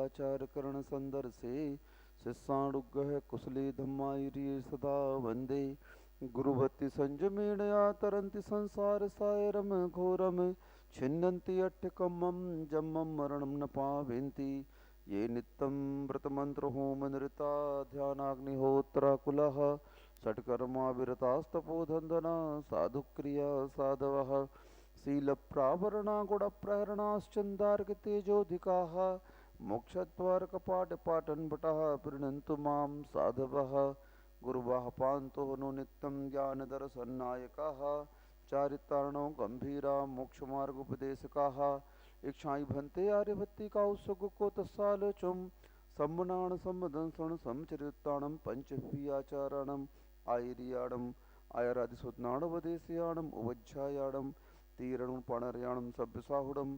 आचार करण संदर से शिष्याणुग्रह कुशली धम्मायिरी सदा वंदे गुरुभक्ति संजमेणया तरन्ति संसार सायरम घोरम छिन्नन्ति अट्ठकमं जम्मं मरणं न पावन्ति ये नित्यं व्रतमंत्र होम नृता ध्यानाग्निहोत्राकुलः षट्कर्मा विरतास्तपोधन्दना साधुक्रिया साधवः शीलप्रावरणा गुणप्रहरणाश्चन्दार्कतेजोधिकाः मोक्षद्वारकपाटपाटन्भटः प्रीणन्तु मां साधवः गुरुवाः पान्तो नो नित्यं ज्ञानदर्शननायकाः चारितार्णो गम्भीरा मोक्षमार्गोपदेशकाः इक्षाई भन्ते आर्यभत्तिकाउसुको तस्सालोचुं सम्मनाण सम्मदंसण समचरिताणं पंचव्याचारणं आयरियाणं आयरादिसुतनाणवदेशयाणं उवज्झायाणं तीरणं पाणर्याणं सभ्यसाहुडं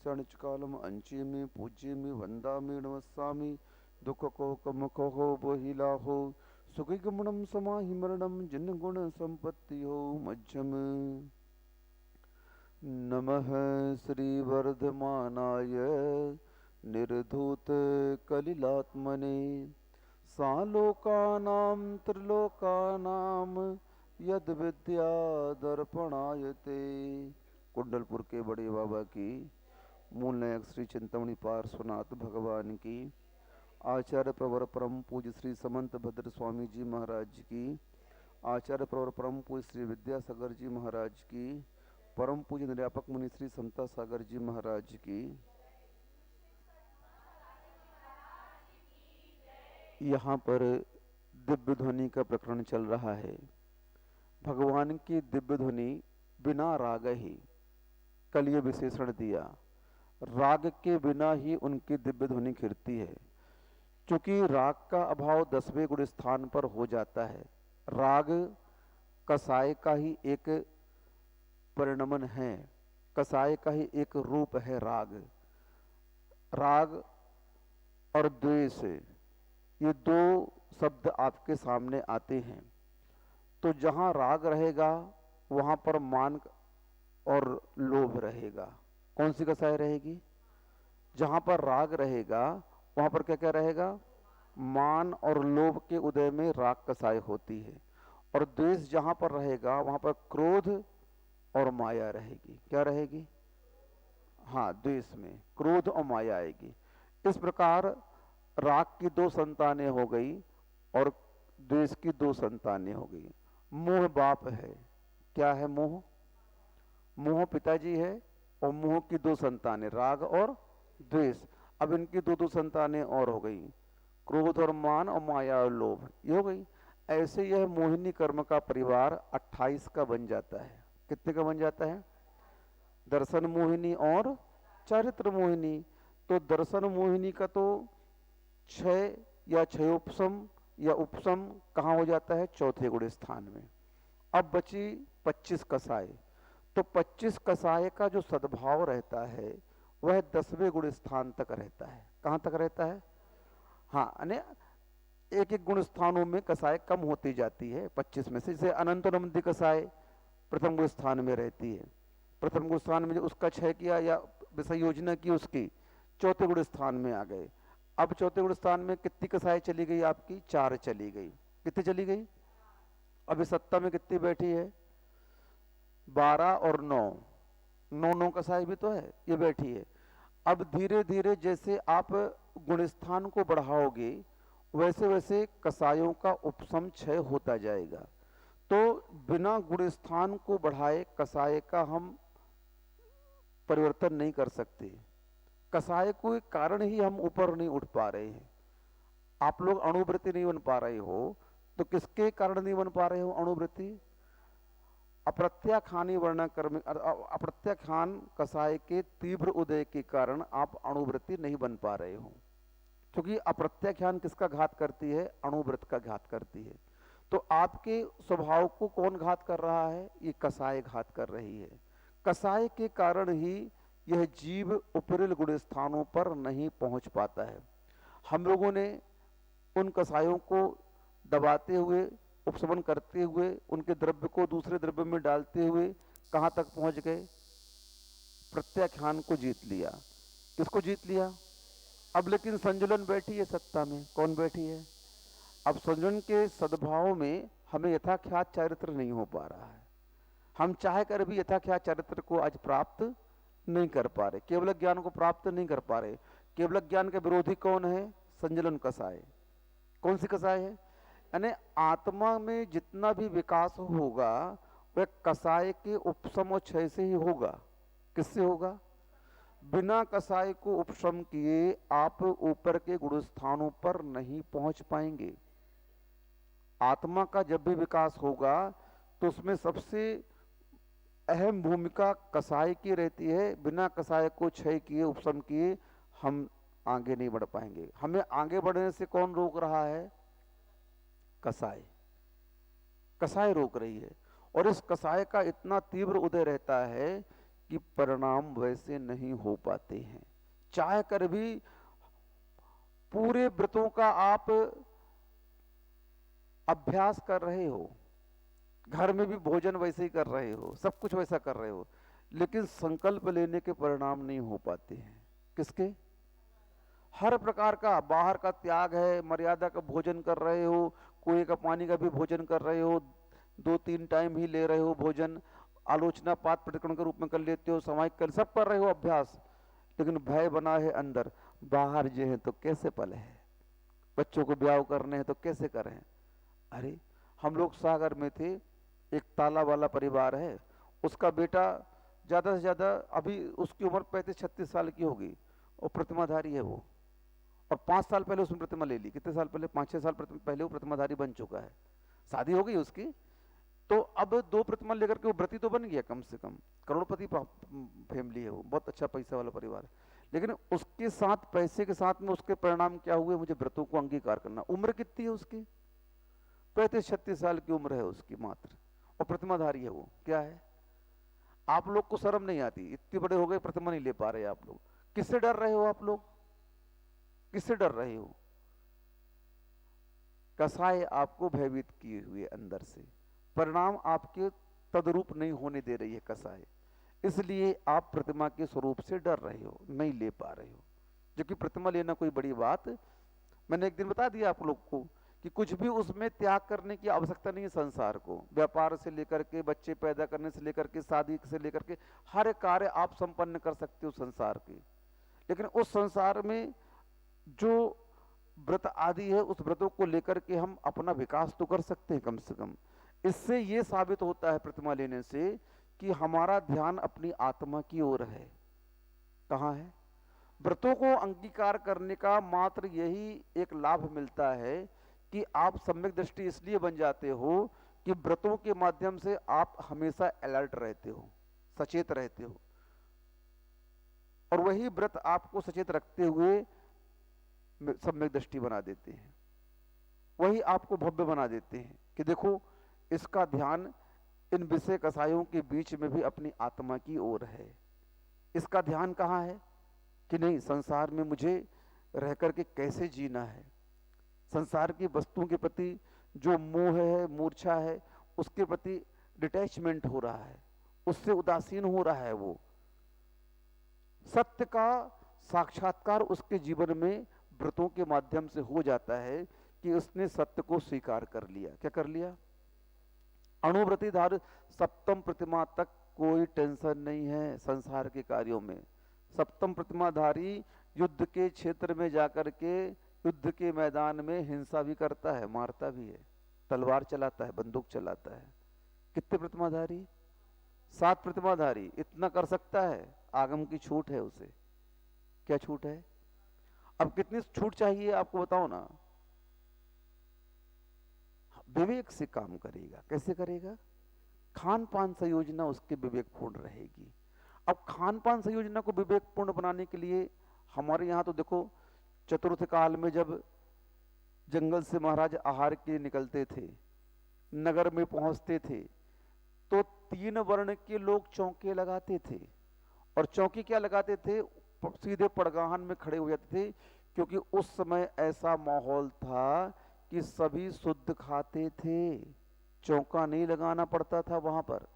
शरणिचकालम अंचेमि पूज्येमि वंदामि नमस्सामि दुःखको बहिलाहो सुखिगमनं समाहिमरणं जिनगुण संपत्ति हो मज्जम नमः श्रीवर्धमानाय निर्धूत कलिलात्मने सालोकानां त्रिलोकानां यद विद्या दर्पणायते। कुंडलपुर के बड़े बाबा की, मूल नायक श्री चिंतामणि पार्श्वनाथ भगवान की, आचार्य प्रवर परम पूज्य श्री समंत भद्र स्वामी जी महाराज की, आचार्य प्रवर परम पूज्य श्री विद्यासागर जी महाराज की, परम पूज्य निर्यापक मुनि श्री समता सागर जी महाराज की। यहाँ पर दिव्य ध्वनि का प्रकरण चल रहा है। भगवान की दिव्य ध्वनि बिना राग ही, कल ये विशेषण दिया, राग के बिना ही उनकी दिव्य ध्वनि खिरती है। क्योंकि राग का अभाव 10वें गुण स्थान पर हो जाता है। राग कसाय का ही एक परिणमन है, कसाय का ही एक रूप है राग। राग और द्वेष ये दो शब्द आपके सामने आते हैं, तो जहां राग रहेगा वहां पर मान और लोभ रहेगा। कौन सी कसाय रहेगी? जहां पर राग रहेगा वहां पर क्या क्या रहेगा? मान और लोभ के उदय में राग कसाय होती है। और द्वेष जहां पर रहेगा वहां पर क्रोध और माया रहेगी। क्या रहेगी? हाँ, द्वेष में क्रोध और माया आएगी। इस प्रकार राग की 2 संतानें हो गई और द्वेष की 2 संतानें हो गई। मोह बाप है। क्या है? मोह। मोह पिताजी है और मोह की 2 संतानें, राग और द्वेष। अब इनकी 2 संतानें और हो गई, क्रोध और मान और माया और लोभ, ये हो गई। ऐसे यह मोहिनी कर्म का परिवार 28 का बन जाता है। कितने का बन जाता है? दर्शन मोहिनी और चारित्र मोहिनी। तो दर्शन मोहिनी का तो 6 या 6 उपसम या उपसम कहाँ हो जाता है? 4थे गुण स्थान में। अब बची 25 कसाय। तो 25 कसाय का जो सद्भाव रहता है वह 10वें गुण स्थान तक रहता है। कहाँ तक रहता है? हाँ, एक एक गुण स्थानों में कसाय कम होती जाती है 25 में से। जैसे अनंतनमति कसाय प्रथम गुण स्थान में रहती है। प्रथम गुण स्थान में जो उसका 6 किया या विषय योजना की उसकी 4थे गुण स्थान में आ गए। अब 4थे गुण स्थान में कितनी कसाय चली गई आपकी? 4 चली गई। कितनी चली गई? अभी सत्ता में कितनी बैठी है? 12 और 9, 9 कसाय भी तो है, ये बैठी है। अब धीरे धीरे जैसे आप गुणस्थान को बढ़ाओगे वैसे वैसे कसायों का उपसम क्षय होता जाएगा। तो बिना गुणस्थान को बढ़ाए कसाय का हम परिवर्तन नहीं कर सकते। कसाय को एक कारण ही हम ऊपर नहीं उठ पा रहे हैं। आप लोग अणुवृत्ति नहीं बन पा रहे हो, तो किसके कारण नहीं बन पा रहे हो अणुवृत्ति? अप्रत्याखानी वर्ण कर्म, अप्रत्याखान कसाय के तीव्र उदय के कारण आप अणुवृत्ति नहीं बन पा रहे हो। क्योंकि अप्रत्याख्यान किसका घात करती है? अणुवृत्त का घात करती है। तो आपके स्वभाव को कौन घात कर रहा है? ये कसाय घात कर रही है। कसाय के कारण ही यह जीव उपरिल गुण स्थानों पर नहीं पहुंच पाता है। हम लोगों ने उन कसायों को दबाते हुए, उपशमन करते हुए, उनके द्रव्य को दूसरे द्रव्य में डालते हुए कहां तक पहुंच गए? प्रत्याख्यान को जीत लिया। किसको जीत लिया? अब लेकिन संजुलन बैठी है सत्ता में, कौन बैठी है? अब संजुलन के सद्भाव में हमें यथाख्यात चरित्र नहीं हो पा रहा है, हम चाह कर भी यथाख्यात चरित्र को आज प्राप्त नहीं कर पा रहे, केवल ज्ञान को प्राप्त नहीं कर पा रहे। केवल ज्ञान के विरोधी कौन है? संजुलन कसाय। कौन सी कसाय है? यानी आत्मा में जितना भी विकास होगा वह कसाय के उपशम और क्षय से ही होगा। किससे होगा? बिना कसाय को उपशम किए आप ऊपर के गुण स्थानों पर नहीं पहुंच पाएंगे। आत्मा का जब भी विकास होगा तो उसमें सबसे अहम भूमिका कसाय की रहती है। बिना कसाय को क्षय किए, उपशम किए हम आगे नहीं बढ़ पाएंगे। हमें आगे बढ़ने से कौन रोक रहा है? कसाय। कसाय रोक रही है, और इस कसाय का इतना तीव्र उदय रहता है कि परिणाम वैसे नहीं हो पाते हैं। चाह कर भी पूरे व्रतों का आप अभ्यास कर रहे हो, घर में भी भोजन वैसे ही कर रहे हो, सब कुछ वैसा कर रहे हो, लेकिन संकल्प लेने के परिणाम नहीं हो पाते हैं। किसके? हर प्रकार का बाहर का त्याग है, मर्यादा का भोजन कर रहे हो, कुएं का पानी का भी भोजन कर रहे हो, 2-3 टाइम ही ले रहे हो भोजन, आलोचना पात प्रतिक्रमण के रूप में कर लेते हो, सामायिक कर, सब कर रहे हो अभ्यास, लेकिन भय बना है अंदर। बाहर जो है तो कैसे पले है, बच्चों को ब्याह करने हैं तो कैसे करें। अरे हम लोग सागर में थे, एक ताला वाला परिवार है, उसका बेटा ज्यादा से ज्यादा अभी उसकी उम्र 35-36 साल की होगी और प्रतिमाधारी है वो, और 5 साल पहले उसने प्रतिमा ले ली। कितने साल पहले? 5-6 साल पहले वो प्रतिमाधारी बन चुका है, शादी हो गई उसकी, तो अब 2 प्रतिमा लेकर के वो व्रती तो बन गया, कम से कम करोड़पति फैमिली है वो, बहुत अच्छा पैसा वाला परिवार है। लेकिन उसके साथ, पैसे के साथ में उसके परिणाम क्या हुए? मुझे व्रतों को अंगीकार करना। उम्र कितनी है उसकी? 35-36 साल की उम्र है उसकी मात्र, और प्रतिमाधारी है वो। क्या है? आप लोग को शर्म नहीं आती? इतने बड़े हो गए, प्रतिमा नहीं ले पा रहे आप लोग। किससे डर रहे हो आप लोग? किससे डर रहे हो? कसाय आपको भयभीत किए हुए अंदर से, परिणाम आपके तदरूप नहीं होने दे रही है कसाय, इसलिए आप प्रतिमा के स्वरूप से डर रहे हो, नहीं ले पा रहे हो। जबकि प्रतिमा लेना कोई बड़ी बात, मैंने एक दिन बता दिया आप लोग को कि कुछ भी उसमें त्याग करने की आवश्यकता नहीं है। संसार को, व्यापार से लेकर के, बच्चे पैदा करने से लेकर के, शादी से लेकर के, हर कार्य आप संपन्न कर सकते हो संसार के। लेकिन उस संसार में जो व्रत आदि है, उस व्रतों को लेकर के हम अपना विकास तो कर सकते हैं कम से कम। इससे ये साबित होता है प्रतिमा लेने से कि हमारा ध्यान अपनी आत्मा की ओर है। कहाँ है? व्रतों को अंगीकार करने का मात्र यही एक लाभ मिलता है कि आप सम्यक दृष्टि इसलिए बन जाते हो कि व्रतों के माध्यम से आप हमेशा अलर्ट रहते हो, सचेत रहते हो, और वही व्रत आपको सचेत रखते हुए सम्यक दृष्टि बना देते हैं, वही आपको भव्य बना देते हैं कि देखो इसका ध्यान इन विषय कसायों के बीच में भी अपनी आत्मा की ओर है। इसका ध्यान कहाँ है कि नहीं, संसार में मुझे रह करके कैसे जीना है, संसार की वस्तुओं के प्रति जो मोह है, मूर्छा है, उसके प्रति डिटैचमेंट हो रहा है, उससे उदासीन हो रहा है। वो सत्य का साक्षात्कार उसके जीवन में व्रतों के माध्यम से हो जाता है कि उसने सत्य को स्वीकार कर लिया। क्या कर लिया? अणुव्रतिधार सप्तम प्रतिमा तक कोई टेंशन नहीं है संसार के कार्यों में। सप्तम प्रतिमाधारी युद्ध के क्षेत्र में जाकर के, युद्ध के मैदान में हिंसा भी करता है, मारता भी है, तलवार चलाता है, बंदूक चलाता है। कितने प्रतिमाधारी? 7 प्रतिमाधारी। इतना कर सकता है, आगम की छूट है उसे। क्या छूट है? अब कितनी छूट चाहिए आपको बताओ ना। विवेक से काम करेगा। कैसे करेगा? खान पान संयोजना उसके विवेकपूर्ण रहेगी। अब खान पान संयोजना को विवेकपूर्ण बनाने के लिए हमारे यहाँ तो देखो, चतुर्थ काल में जब जंगल से महाराज आहार के निकलते थे, नगर में पहुंचते थे, तो 3 वर्ण के लोग चौके लगाते थे। और चौकी क्या लगाते थे? सीधे पड़गाहन में खड़े हो जाते थे, क्योंकि उस समय ऐसा माहौल था कि सभी शुद्ध खाते थे, चौका नहीं लगाना पड़ता था, वहां पर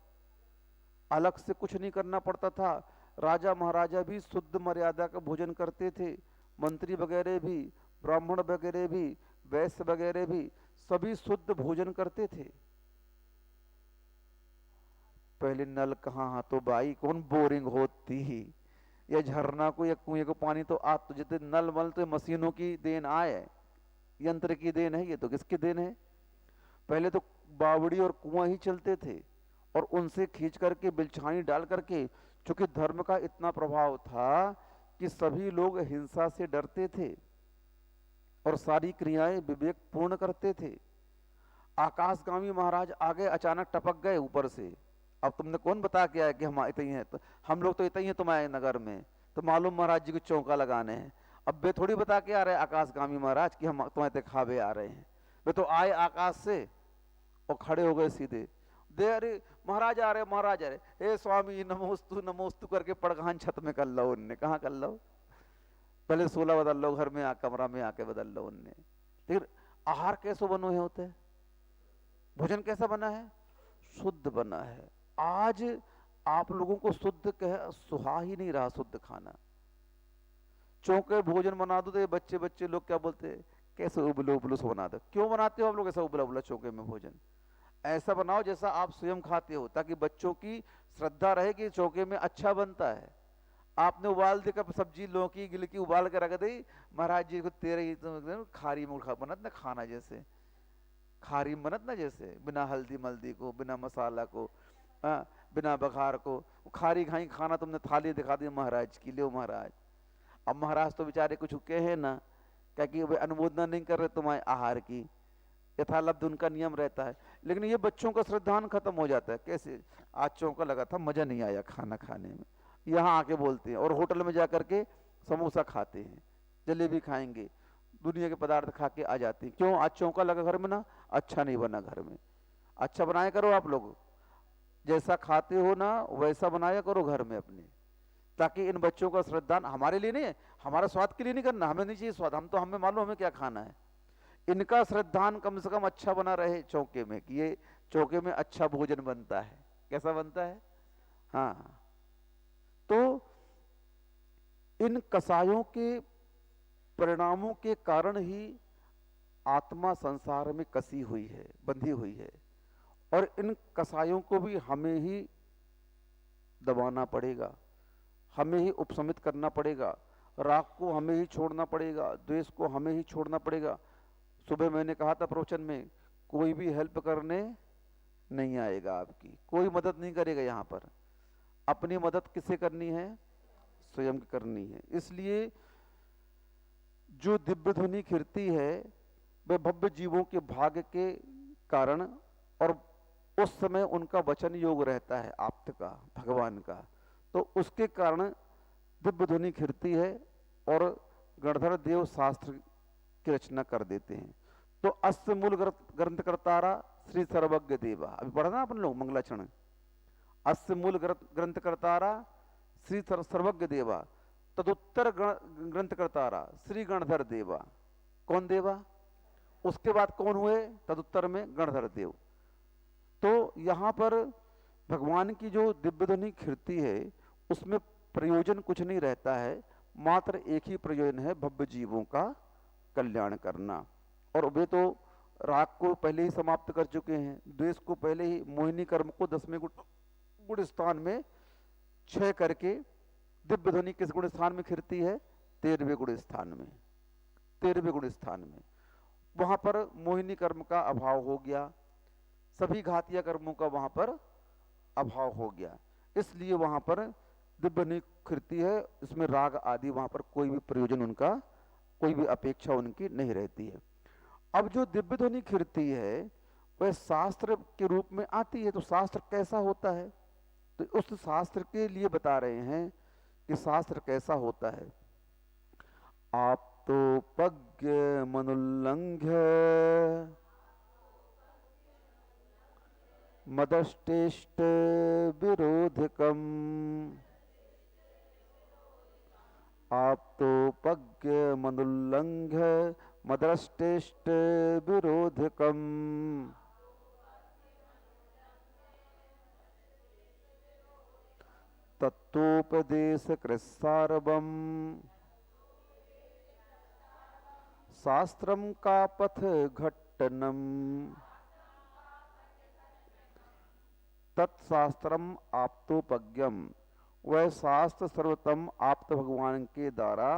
अलग से कुछ नहीं करना पड़ता था। राजा महाराजा भी शुद्ध मर्यादा का भोजन करते थे, मंत्री वगैरह भी, ब्राह्मण वगैरह भी, वैश्य वगैरह भी सभी शुद्ध भोजन करते थे। पहले नल कहाँ तो भाई कौन बोरिंग होती ही, या झरना को या कुएं को पानी तो आ, तो जितने नल मल तो मशीनों की देन आए, यंत्र की देन है, ये तो किसकी देन है? पहले तो बावड़ी और कुआं ही चलते थे, और उनसे खींच करके बिलछानी डाल करके, चूंकि धर्म का इतना प्रभाव था कि सभी लोग हिंसा से डरते थे और सारी क्रियाएं विवेक पूर्ण करते थे। आकाशगामी महाराज आगे अचानक टपक गए ऊपर से। अब तुमने कौन बता के आया कि हम इतने ही हैं, तो हम लोग तो इतने ही हैं तुम्हारे नगर में, तो मालूम महाराज जी को चौका लगाने हैं। अब वे थोड़ी बता के आ रहे आकाशगामी महाराज कि हम तुम्हारे खावे आ रहे हैं, वे तो आए आकाश से और खड़े हो गए सीधे। दे अरे महाराज आ रहे, महाराज आ रहे, हे स्वामी नमोस्तु नमोस्तु करके पड़गान छत में कर लो। उनने कहाँ कर लो, पहले 16 बदल लो, घर में कमरा में आके बदल लो उनने। लेकिन आहार कैसे बनो होते हैं, भोजन कैसा बना है? शुद्ध बना है। आज आप लोगों को शुद्ध कह सुहा ही नहीं रहा शुद्ध खाना। चौके भोजन बना दो तो ये बच्चे बच्चे लोग क्या बोलते हैं, कैसे उबलो उबलो से बना दो। क्यों बनाते हो आप लोग ऐसा उबला उबला चौके में भोजन? ऐसा बनाओ जैसा आप स्वयं खाते हो, ताकि बच्चों की श्रद्धा रहे कि चौके में अच्छा बनता है। आपने उबाल देकर सब्जी लौकी गिलकी उबाल कर रख दी, महाराज जी को तेरे ही तो खारी में बनत ना खाना, जैसे खारी बनत ना, जैसे बिना हल्दी मल्दी को, बिना मसाला को, बिना बघार को खारी खाई खाना। तुमने थाली दिखा दी महाराज की, लो महाराज। अब महाराज तो बेचारे कुछ कहे ना, क्या कि वे अनुमोदना नहीं कर रहे तुम्हारे आहार की, यथालब्ध उनका नियम रहता है। लेकिन ये बच्चों का श्रद्धान खत्म हो जाता है। कैसे? आज चौका लगा था, मजा नहीं आया खाना खाने में, यहाँ आके बोलते हैं, और होटल में जा करके समोसा खाते हैं, जलेबी खाएंगे, दुनिया के पदार्थ खा के आ जाते हैं। क्यों? आज चौका लगा घर में ना, अच्छा नहीं बना घर में। अच्छा बनाया करो आप लोग, जैसा खाते हो ना वैसा बनाया करो घर में अपने, ताकि इन बच्चों का श्रद्धान हमारे लिए नहीं है, हमारा स्वाद के लिए नहीं करना, हमें नहीं चाहिए स्वाद, हम तो हमें मालूम हमें क्या खाना है। इनका श्रद्धान कम से कम अच्छा बना रहे चौके में, कि ये चौके में अच्छा भोजन बनता है। कैसा बनता है? हाँ। तो इन कसायों के परिणामों के कारण ही आत्मा संसार में कसी हुई है, बंधी हुई है, और इन कसायों को भी हमें ही दबाना पड़ेगा, हमें ही उपशमित करना पड़ेगा। राग को हमें ही छोड़ना पड़ेगा, द्वेष को हमें ही छोड़ना पड़ेगा। सुबह मैंने कहा था प्रवचन में, कोई भी हेल्प करने नहीं आएगा, आपकी कोई मदद नहीं करेगा। यहाँ पर अपनी मदद किसे करनी है? स्वयं करनी है। इसलिए जो दिव्य ध्वनि खिरती है वह भव्य जीवों के भाग्य के कारण, और उस समय उनका वचन योग रहता है आप्त का, भगवान का, तो उसके कारण दिव्य ध्वनि खिरती है और गणधर देव शास्त्र की रचना कर देते हैं। तो अस्य मूल ग्रंथ करतारा श्री सर्वज्ञ देवा, अभी पढ़ा ना अपन लोग मंगलाचरण, अस्य मूल ग्रंथ करतारा श्री सर्वज्ञ देवा, तदुत्तर ग्रंथ करतारा श्री गणधर देवा। कौन देवा? उसके बाद कौन हुए तदुत्तर में? गणधर देव। तो यहाँ पर भगवान की जो दिव्य ध्वनि खिरती है उसमें प्रयोजन कुछ नहीं रहता है, मात्र एक ही प्रयोजन है, भव्य जीवों का कल्याण करना। और वे तो राग को पहले ही समाप्त कर चुके हैं, द्वेष को पहले ही, मोहिनी कर्म को 10वें गुण स्थान में क्षय करके दिव्य ध्वनि किस गुण स्थान में खिरती है? 13वें गुण स्थान में। 13वें गुण स्थान में वहां पर मोहिनी कर्म का अभाव हो गया, सभी घातीय कर्मों का वहां पर अभाव हो गया, इसलिए वहां पर दिव्य ध्वनि खिरती है। इसमें राग आदि वहां पर कोई भी प्रयोजन उनका, कोई भी अपेक्षा उनकी नहीं रहती है। अब जो दिव्य ध्वनि खिरती है वह शास्त्र के रूप में आती है। तो शास्त्र कैसा होता है? तो उस शास्त्र के लिए बता रहे हैं कि शास्त्र कैसा होता है। आप तो पज्ञ मनुल्लंघ्य मदष्टेष्ट विरोधकम, आप तो पज्ञ मनुल्लंघ्य मदष्टेष्ट विरोधकम, तत्वोपदेश कृसारवम शास्त्रम का पथ घट्टनम तत्शास्त्रम आप्तोपज्ञम, वह शास्त्र सर्वोत्तम आप्त भगवान के द्वारा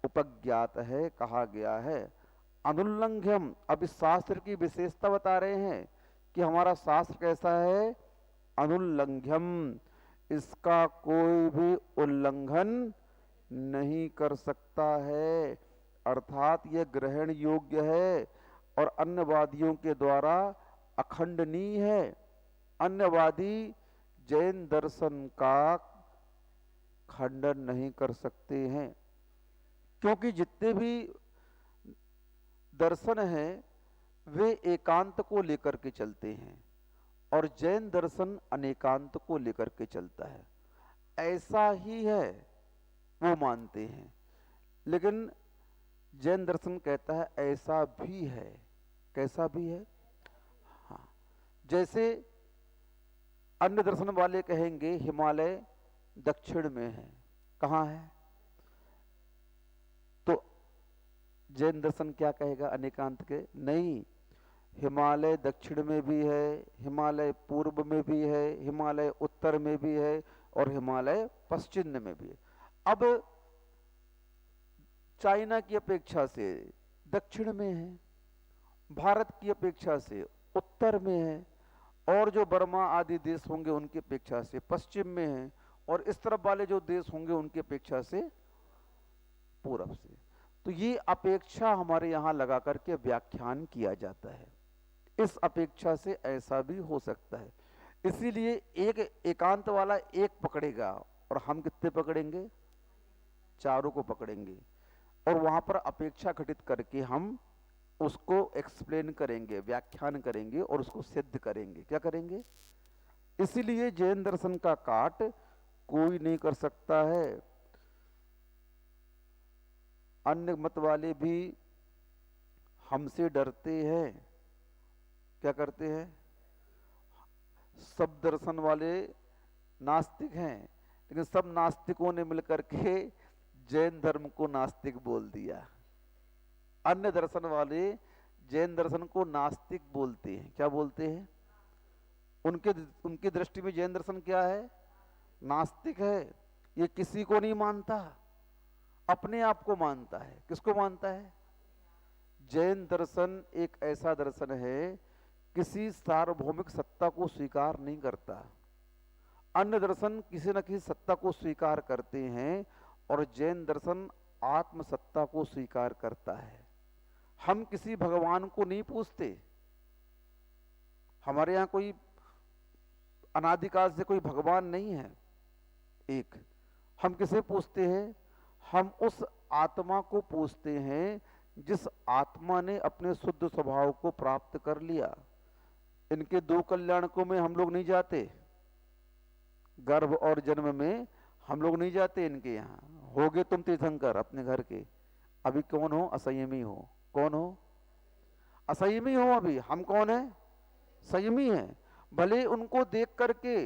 उपज्ञात है, कहा गया है। अनुल्लंघ्यम, अब इस शास्त्र की विशेषता बता रहे हैं कि हमारा शास्त्र कैसा है, अनुल्लंघ्यम, इसका कोई भी उल्लंघन नहीं कर सकता है, अर्थात यह ग्रहण योग्य है और अन्यवादियों के द्वारा अखंडनीय है। अन्यवादी जैन दर्शन का खंडन नहीं कर सकते हैं, क्योंकि जितने भी दर्शन हैं वे एकांत को लेकर के चलते हैं और जैन दर्शन अनेकांत को लेकर के चलता है। ऐसा ही है वो मानते हैं, लेकिन जैन दर्शन कहता है ऐसा भी है। कैसा भी है? हाँ, जैसे अन्य दर्शन वाले कहेंगे हिमालय दक्षिण में है, कहाँ है? तो जैन दर्शन क्या कहेगा अनेकांत के? नहीं, हिमालय दक्षिण में भी है, हिमालय पूर्व में भी है, हिमालय उत्तर में भी है और हिमालय पश्चिम में भी है। अब चाइना की अपेक्षा से दक्षिण में है, भारत की अपेक्षा से उत्तर में है, और जो बर्मा आदि देश होंगे उनकी अपेक्षा से पश्चिम में है, और इस तरफ वाले जो देश होंगे उनकी अपेक्षा से पूर्व से। तो ये अपेक्षा हमारे यहाँ लगा करके व्याख्यान किया जाता है। इस अपेक्षा से ऐसा भी हो सकता है। इसीलिए एक एकांत वाला एक पकड़ेगा और हम कितने पकड़ेंगे? चारों को पकड़ेंगे, और वहां पर अपेक्षा घटित करके हम उसको एक्सप्लेन करेंगे, व्याख्यान करेंगे और उसको सिद्ध करेंगे। क्या करेंगे? इसीलिए जैन दर्शन का काट कोई नहीं कर सकता है। अन्य मत वाले भी हमसे डरते हैं। क्या करते हैं? सब दर्शन वाले नास्तिक हैं, लेकिन सब नास्तिकों ने मिलकर के जैन धर्म को नास्तिक बोल दिया। अन्य दर्शन वाले जैन दर्शन को नास्तिक बोलते हैं। क्या बोलते हैं? उनकी दृष्टि में जैन दर्शन क्या है? नास्तिक है। ये किसी को नहीं मानता, अपने आप को मानता है। किसको मानता है? जैन दर्शन एक ऐसा दर्शन है किसी सार्वभौमिक सत्ता को स्वीकार नहीं करता। अन्य दर्शन किसी न किसी सत्ता को स्वीकार करते हैं और जैन दर्शन आत्म सत्ता को स्वीकार करता है। हम किसी भगवान को नहीं पूछते। हमारे यहाँ कोई अनादिकाल से कोई भगवान नहीं है। एक हम किसे पूछते हैं? हम उस आत्मा को पूछते हैं जिस आत्मा ने अपने शुद्ध स्वभाव को प्राप्त कर लिया। इनके दो कल्याणकों में हम लोग नहीं जाते, गर्भ और जन्म में हम लोग नहीं जाते इनके यहाँ। होगे तुम तीर्थंकर अपने घर के, अभी कौन हो? असंयमी हो। कौन हो? असंयमी हो। अभी हम कौन है? संयमी है। भले उनको देख करके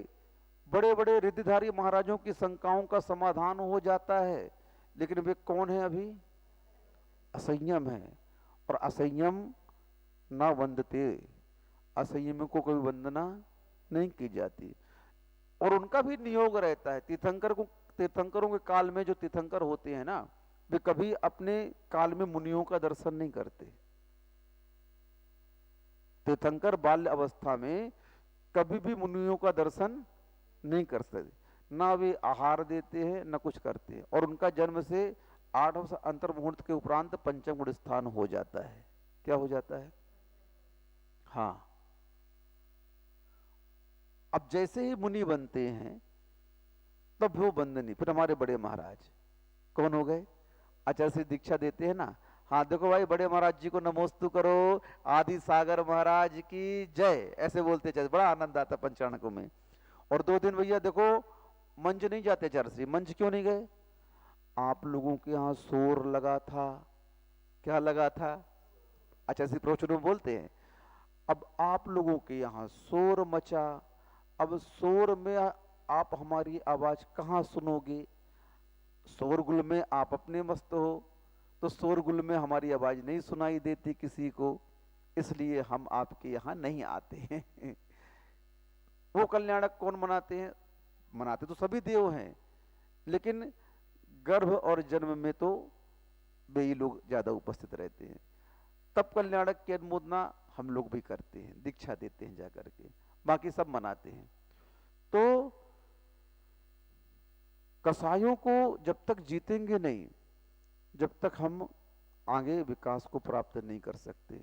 बड़े बड़े रिद्धिधारी महाराजों की शंकाओं का समाधान हो जाता है, लेकिन वे कौन है? अभी असंयम है। और असंयम ना वंदते, असंयम को कोई वंदना नहीं की जाती। और उनका भी नियोग रहता है। तीर्थंकरों के काल में जो तीर्थंकर होते हैं ना, वे कभी अपने काल में मुनियों का दर्शन नहीं करते। तीर्थंकर बाल्य अवस्था में कभी भी मुनियों का दर्शन नहीं कर सकते, ना वे आहार देते हैं ना कुछ करते हैं। और उनका जन्म से 8 वर्ष अंतर मुहूर्त के उपरांत पंचम गुण स्थान हो जाता है। क्या हो जाता है? हाँ। अब जैसे ही मुनि बनते हैं तब वो बंदनी। फिर हमारे बड़े महाराज कौन हो गए? आचार्य से दीक्षा देते हैं ना। हाँ देखो भाई, बड़े महाराज जी को नमोस्तु करो, आदि सागर महाराज की जय, ऐसे बोलते चले। बड़ा आनंद आता पंचाणकों में। और 2 दिन भैया देखो मंच नहीं जाते आचार्य श्री। मंच क्यों नहीं गए? आप लोगों के यहाँ शोर लगा था। क्या लगा था? आचार्य श्री प्रवचन में बोलते हैं, अब आप लोगों के यहाँ शोर मचा। अब शोर में आप हमारी आवाज कहाँ सुनोगे? शोरगुल में आप अपने मस्त हो, तो शोरगुल में हमारी आवाज नहीं सुनाई देती किसी को, इसलिए हम आपके यहाँ नहीं आते हैं। वो कल्याणक कौन मनाते हैं? मनाते तो सभी देव हैं, लेकिन गर्भ और जन्म में तो वे ही लोग ज्यादा उपस्थित रहते हैं। तब कल्याणक की अनुमोदना हम लोग भी करते हैं, दीक्षा देते हैं जाकर के, बाकी सब मनाते हैं। तो कसायों को जब तक जीतेंगे नहीं, जब तक हम आगे विकास को प्राप्त नहीं कर सकते।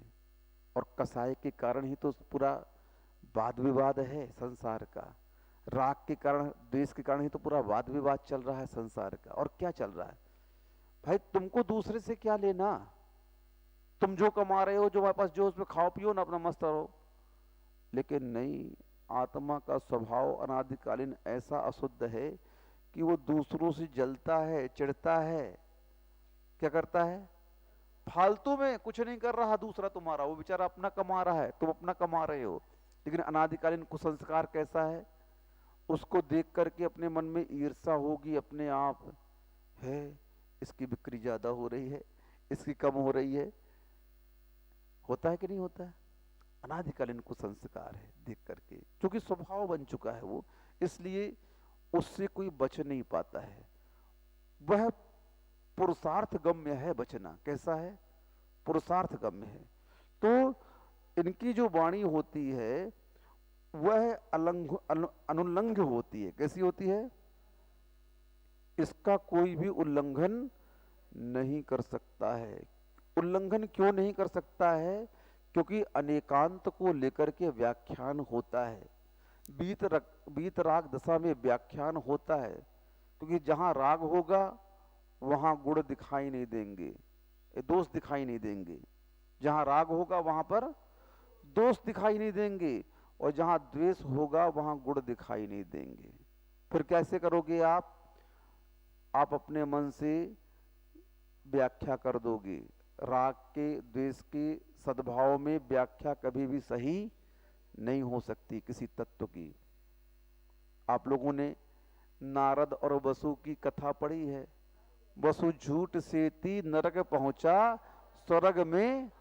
और कसाय के कारण ही तो पूरा वाद विवाद है संसार का, राग के कारण, द्वेष के कारण ही तो पूरा वाद विवाद चल रहा है संसार का। और क्या चल रहा है भाई? तुमको दूसरे से क्या लेना? तुम जो कमा रहे हो, जो हमारे पास जो, उसमें खाओ पियो ना, अपना मस्त रहो। लेकिन नहीं, आत्मा का स्वभाव अनादिकालीन ऐसा अशुद्ध है कि वो दूसरों से जलता है, चिढ़ता है। क्या करता है? फालतू में कुछ नहीं कर रहा दूसरा तुम्हारा, वो बेचारा अपना कमा रहा है, तुम अपना कमा रहे हो। लेकिन अनादिकालीन कुसंस्कार कैसा है? उसको देख करके अपने मन में ईर्ष्या होगी अपने आप, है इसकी बिक्री ज्यादा हो रही है, इसकी कम हो रही है। होता है कि नहीं होता है? अनादिकालीन कुसंस्कार है देख करके, क्योंकि स्वभाव बन चुका है वो, इसलिए उससे कोई बच नहीं पाता है। वह पुरुषार्थ गम्य है बचना। कैसा है? पुरुषार्थ गम्य है। तो इनकी जो वाणी होती है वह अनुल्लंघ्य होती है। कैसी होती है? इसका कोई भी उल्लंघन नहीं कर सकता है। उल्लंघन क्यों नहीं कर सकता है? क्योंकि अनेकांत को लेकर के व्याख्यान होता है, बीत राग दशा में व्याख्यान होता है। क्योंकि जहां राग होगा वहां गुण दिखाई नहीं देंगे, दोष दिखाई नहीं देंगे। जहां राग होगा वहां पर दोष दिखाई नहीं देंगे, और जहां द्वेष होगा वहां गुण दिखाई नहीं देंगे। फिर कैसे करोगे आप? आप अपने मन से व्याख्या कर दोगे। राग के, द्वेष के सद्भाव में व्याख्या कभी भी सही नहीं हो सकती किसी तत्व की। आप लोगों ने नारद और वसु की कथा पढ़ी है। वसु झूठ सेती नरक पहुंचा स्वर्ग में।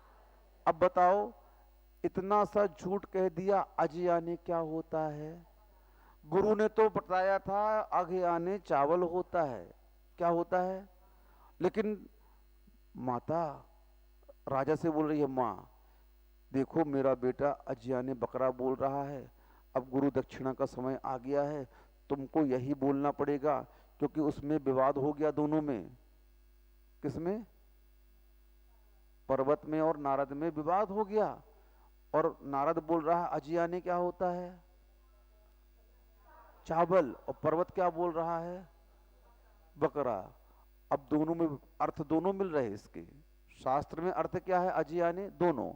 अब बताओ, इतना सा झूठ कह दिया, अज आने क्या होता है? गुरु ने तो बताया था आगे आने चावल होता है। क्या होता है? लेकिन माता राजा से बोल रही है, माँ देखो मेरा बेटा अजियाने बकरा बोल रहा है, अब गुरु दक्षिणा का समय आ गया है, तुमको यही बोलना पड़ेगा, क्योंकि उसमें विवाद हो गया दोनों में। किसमें? पर्वत में और नारद में विवाद हो गया। और नारद बोल रहा है अजियाने क्या होता है? चावल। और पर्वत क्या बोल रहा है? बकरा। अब दोनों में अर्थ दोनों मिल रहे इसके। शास्त्र में अर्थ क्या है? अजियाने दोनों।